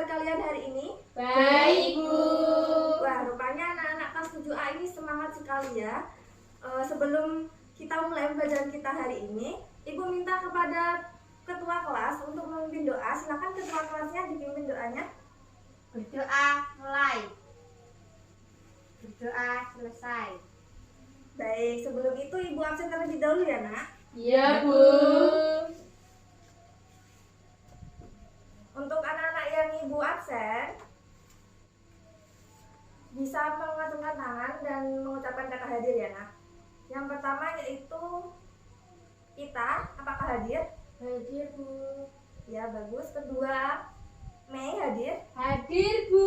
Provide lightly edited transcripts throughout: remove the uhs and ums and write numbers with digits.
kalian hari ini? Baik, Bu. Wah, rupanya anak-anak kelas 7A ini semangat sekali ya. Sebelum kita mulai pembelajaran kita hari ini, Ibu minta kepada ketua kelas untuk memimpin doa. Silakan ketua kelasnya dipimpin doanya. Berdoa mulai. Berdoa selesai. Baik, sebelum itu Ibu absen terlebih dahulu ya, Nak. Iya, Bu. Untuk anak-anak yang Ibu absen, bisa mengacungkan tangan dan mengucapkan kata hadir ya, Nak. Yang pertama yaitu Ita, apakah hadir? Hadir, Bu. Ya, bagus. Kedua, Mei hadir. Hadir, Bu.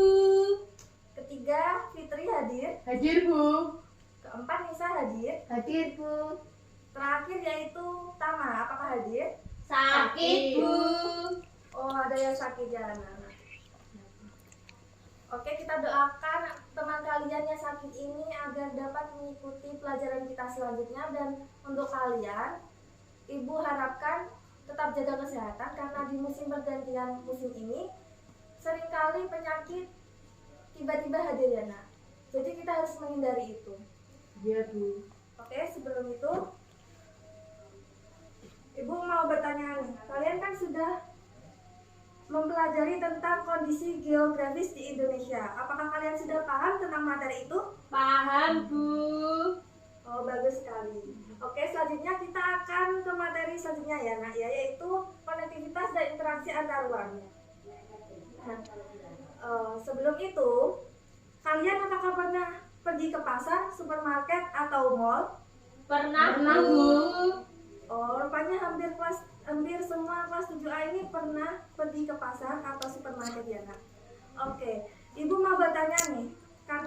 Ketiga, Fitri hadir. Hadir, Bu. Keempat, Nisa hadir. Hadir, Bu. Terakhir yaitu Tama, apakah hadir? Sakit, Bu. Oh, ada yang sakit ya, anak-anak. Oke, kita doakan teman kalian yang sakit ini agar dapat mengikuti pelajaran kita selanjutnya. Dan untuk kalian, Ibu harapkan tetap jaga kesehatan karena di musim pergantian musim ini seringkali penyakit tiba-tiba hadir ya, Nak. Jadi kita harus menghindari itu. Iya, Bu. Oke, sebelum itu Ibu mau bertanya nih, kalian kan sudah mempelajari tentang kondisi geografis di Indonesia. Apakah kalian sudah paham tentang materi itu? Paham, Bu. Oh, bagus sekali. Oke, selanjutnya kita akan ke materi selanjutnya ya, Nak, yaitu konektivitas dan interaksi antar ruang. Sebelum itu, kalian apakah pernah pergi ke pasar, supermarket, atau mall? Pernah, Bu. Oh, rupanya hampir semua kelas 7A ini pernah pergi ke pasar atau supermarket ya, Nak. Oke, Ibu mau bertanya nih, kan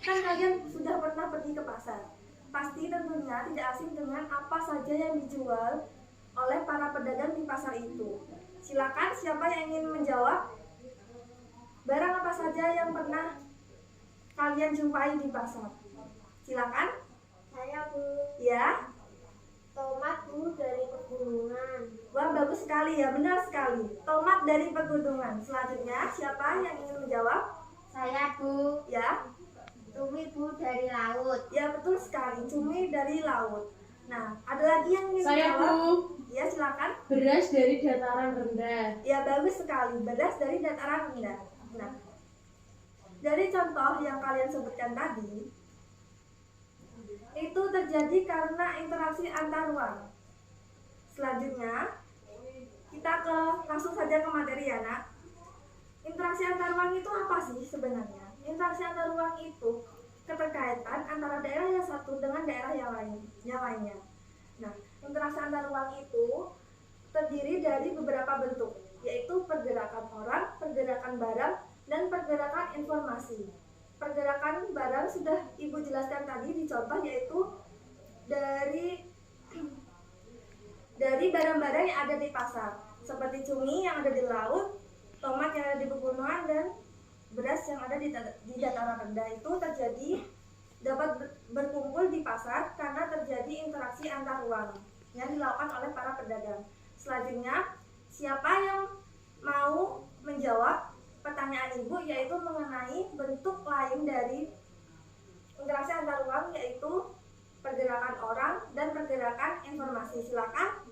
kalian sudah pernah pergi ke pasar. Pasti tentunya tidak asing dengan apa saja yang dijual oleh para pedagang di pasar itu. Silakan, siapa yang ingin menjawab? Barang apa saja yang pernah kalian jumpai di pasar? Silakan. Saya, Bu. Ya. Tomat, Bu, dari pegunungan. Wah, bagus sekali ya, benar sekali. Tomat dari pegunungan. Selanjutnya, siapa yang ingin menjawab? Saya, Bu. Ya. Cumi, Bu, dari laut. Ya, betul sekali. Cumi dari laut. Nah, ada lagi yang ingin Saya, menjawab? Bu. Ya, silakan. Beras dari dataran rendah. Ya, bagus sekali. Beras dari dataran rendah. Nah, dari contoh yang kalian sebutkan tadi, itu terjadi karena interaksi antar ruang. Selanjutnya, kita langsung saja ke materi ya, Nak. Interaksi antar ruang itu apa sih sebenarnya? Interaksi antar ruang itu keterkaitan antara daerah yang satu dengan daerah yang lainnya. Nah, interaksi antar ruang itu terdiri dari beberapa bentuk, yaitu pergerakan orang, pergerakan barang, dan pergerakan informasi. Pergerakan barang sudah Ibu jelaskan tadi di contoh, yaitu dari barang-barang yang ada di pasar, seperti cumi yang ada di laut, tomat yang ada di pegunungan, dan beras yang ada di dataran rendah. Itu terjadi dapat berkumpul di pasar karena terjadi interaksi antar ruang yang dilakukan oleh para pedagang. Selanjutnya, siapa yang mau menjawab pertanyaan Ibu, yaitu mengenai bentuk lain dari interaksi antar ruang, yaitu pergerakan orang dan pergerakan informasi. Silakan.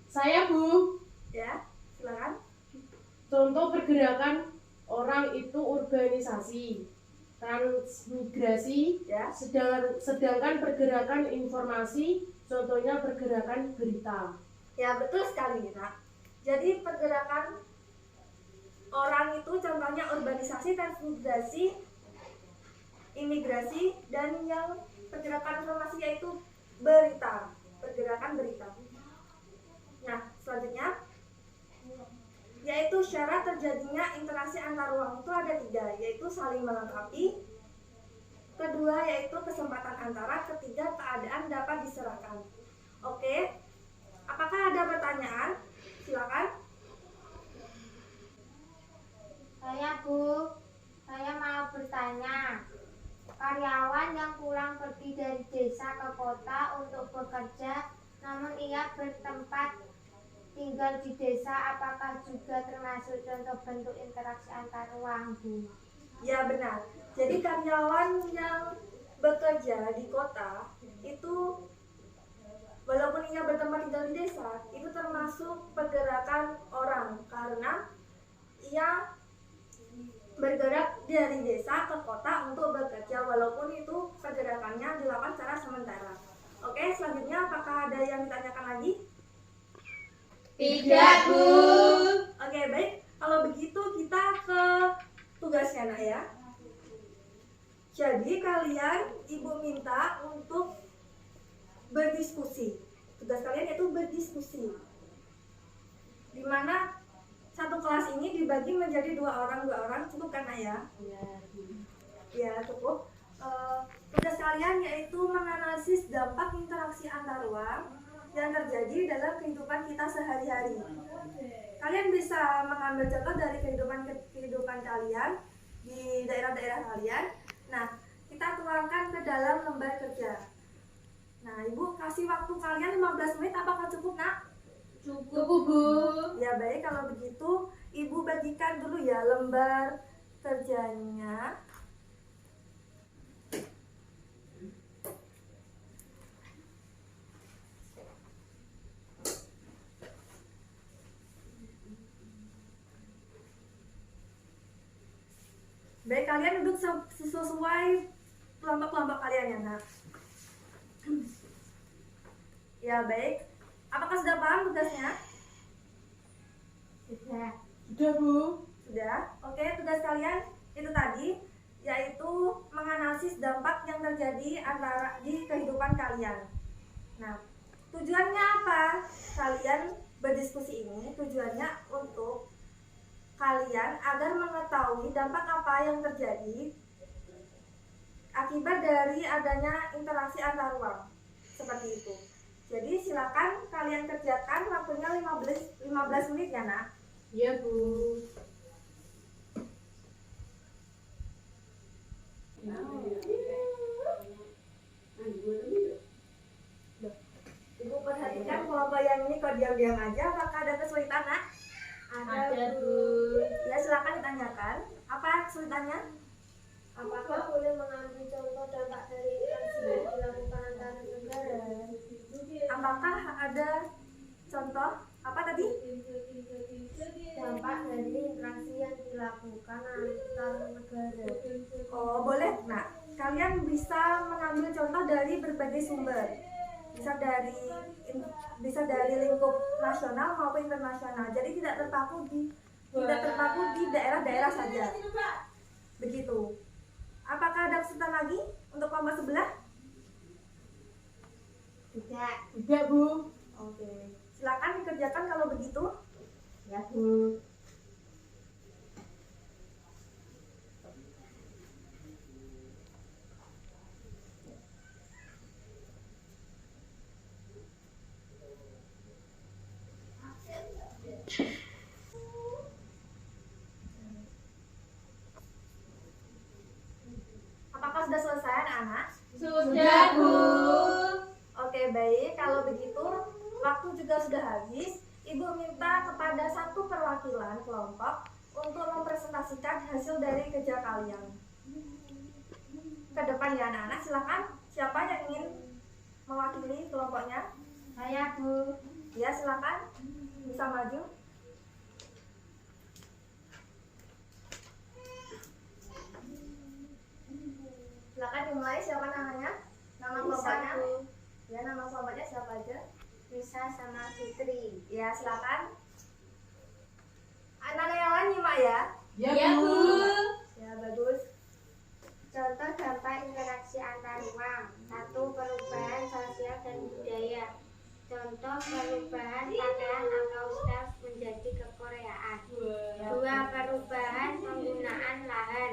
Saya, Bu. Ya, silakan. Contoh pergerakan orang itu urbanisasi, transmigrasi, Ya. sedangkan pergerakan informasi contohnya pergerakan berita. Ya, betul sekali, Nak. Jadi pergerakan orang itu contohnya urbanisasi, transmigrasi, imigrasi, dan yang pergerakan informasi yaitu berita, pergerakan berita. Nah, selanjutnya yaitu syarat terjadinya interaksi antar ruang itu ada 3, yaitu saling melengkapi, kedua yaitu kesempatan antara, ketiga keadaan dapat diserahkan. Oke, apakah ada pertanyaan? Silakan. Saya, Bu. Saya mau bertanya. Karyawan yang pulang pergi dari desa ke kota untuk bekerja, namun ia bertempat tinggal di desa, apakah juga juga termasuk contoh bentuk interaksi antar ruang, Bu. Ya benar. Jadi karyawan yang bekerja di kota itu walaupun ia bertempat tinggal di desa, itu termasuk pergerakan orang karena ia bergerak dari desa ke kota untuk bekerja walaupun itu pergerakannya dilakukan secara sementara. Oke, selanjutnya apakah ada yang ditanyakan lagi? Tidak, Bu. Oke, baik. Kalau begitu kita ke tugasnya, Nak ya. Jadi kalian Ibu minta untuk berdiskusi. Tugas kalian yaitu berdiskusi. Di mana satu kelas ini dibagi menjadi dua orang, cukup kan Nak ya? Ya, cukup. Tugas kalian yaitu menganalisis dampak interaksi antar ruang yang terjadi dalam kehidupan kita sehari-hari. Kalian bisa mengambil contoh dari kehidupan kalian di daerah-daerah kalian. Nah, kita tuangkan ke dalam lembar kerja. Nah, Ibu kasih waktu kalian 15 menit, apakah cukup, Nak? Cukup, Bu. Ya, baik. Kalau begitu, Ibu bagikan dulu ya lembar kerjanya. Baik, kalian duduk sesuai kelompok-kelompok kalian ya, Nak. Ya, baik. Apakah sudah paham tugasnya? Sudah. Sudah, Bu. Sudah. Oke, tugas kalian itu tadi yaitu menganalisis dampak yang terjadi di kehidupan kalian. Nah, tujuannya apa? Kalian berdiskusi ini tujuannya untuk kalian agar mengetahui dampak apa yang terjadi akibat dari adanya interaksi antar ruang. Seperti itu. Jadi silakan kalian kerjakan, waktunya 15 menit ya, Nak. Iya, Bu. Ibu perhatikan kelompok yang ini kok diam-diam aja, apakah ada kesulitan, Nak? Ada, Bu. Ya, silakan ditanyakan. Apa kesulitannya? Apakah boleh mengambil contoh dampak dari interaksi yang dilakukan antar negara? Apakah ada contoh? Apa tadi? Dampak dari interaksi yang dilakukan antar negara. Oh, boleh. Nah, kalian bisa mengambil contoh dari berbagai sumber. Bisa dari lingkup nasional maupun internasional. Jadi tidak terpaku di daerah-daerah saja. Begitu. Apakah ada kesulitan lagi untuk kelompok sebelah? Tidak. Tidak, Bu. Oke. Silakan dikerjakan kalau begitu. Ya, Bu. Apakah sudah selesai, anak-anak? Sudah, Bu. Oke, baik. Kalau begitu, waktu juga sudah habis. Ibu minta kepada satu perwakilan kelompok untuk mempresentasikan hasil dari kerja kalian. Ke depan ya, anak-anak. Silakan. Siapa yang ingin mewakili kelompoknya? Saya, Bu. Ya, silakan. Bisa maju. Silakan dimulai. Siapa namanya? Nama kelompoknya? Bu. Ya, nama kelompoknya siapa aja? Risa sama Fitri. Ya, silakan. Anak-anak yang lain nyimak ya. Ya, Bu. Ya, bagus. Contoh dampak interaksi antar ruang. 1. Perubahan sosial dan budaya. Contoh perubahan pakaian atau style menjadi kekoreaan. 2. Perubahan penggunaan lahan.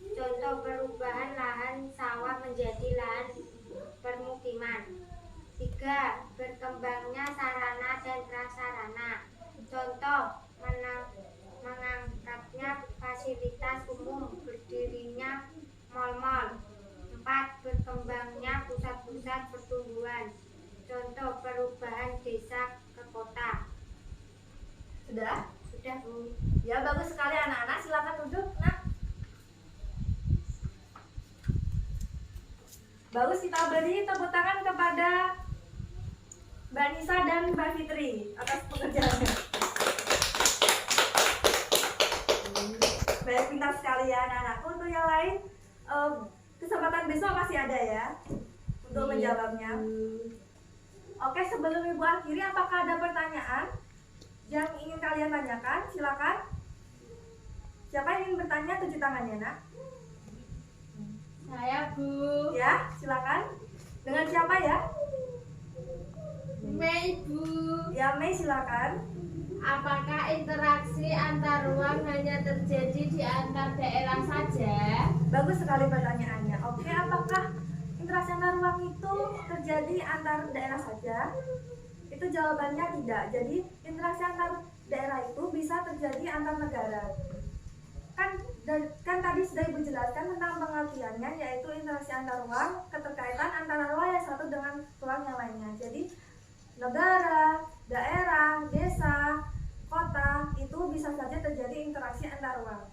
Contoh perubahan lahan sawah menjadi lahan permukiman. 3. Berkembangnya sarana dan prasarana. Contoh mengangkatnya fasilitas umum, berdirinya mal-mal. 4. Berkembangnya pusat-pusat pertumbuhan. Contoh perubahan desa ke kota. Sudah? Ya, Bu. Ya, bagus sekali anak-anak. Silakan duduk, Nak. Bagus, kita beri tepuk tangan kepada Mbak Nisa dan Mbak Fitri atas pekerjaannya. Baik, pintar sekali ya anak-anakku. Untuk yang lain, kesempatan besok masih ada ya untuk menjawabnya. Oke, sebelum Ibu akhiri, apakah ada pertanyaan yang ingin kalian tanyakan? Silakan. Siapa yang ingin bertanya? Tujuh tangannya, Nak. Saya, Bu. Ya, silakan. Dengan siapa ya? Mei, Bu. Ya, Mei, silakan. Apakah interaksi antar ruang hanya terjadi di antar daerah saja? Bagus sekali pertanyaannya. Oke, apakah interaksi antar ruang itu terjadi antar daerah saja? Itu jawabannya tidak. Jadi interaksi antar daerah itu bisa terjadi antar negara. Kan tadi sudah Ibu jelaskan tentang pengertiannya, yaitu interaksi antar ruang, keterkaitan antara ruang yang satu dengan ruang yang lainnya. Jadi negara, daerah, desa, kota itu bisa saja terjadi interaksi antar ruang.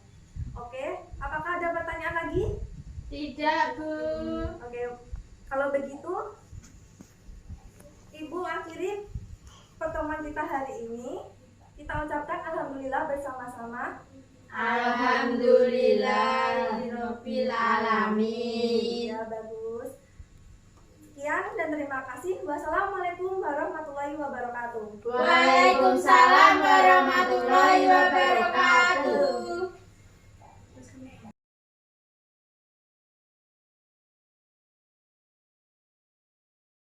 Oke, apakah ada pertanyaan lagi? Tidak, Bu. Oke, kalau begitu Ibu akhiri pertemuan kita hari ini. Kita ucapkan alhamdulillah bersama-sama. Alhamdulillahirabbil alamin. Ya, bagus. Sekian dan terima kasih. Wassalamualaikum warahmatullahi wabarakatuh. Waalaikumsalam warahmatullahi wabarakatuh.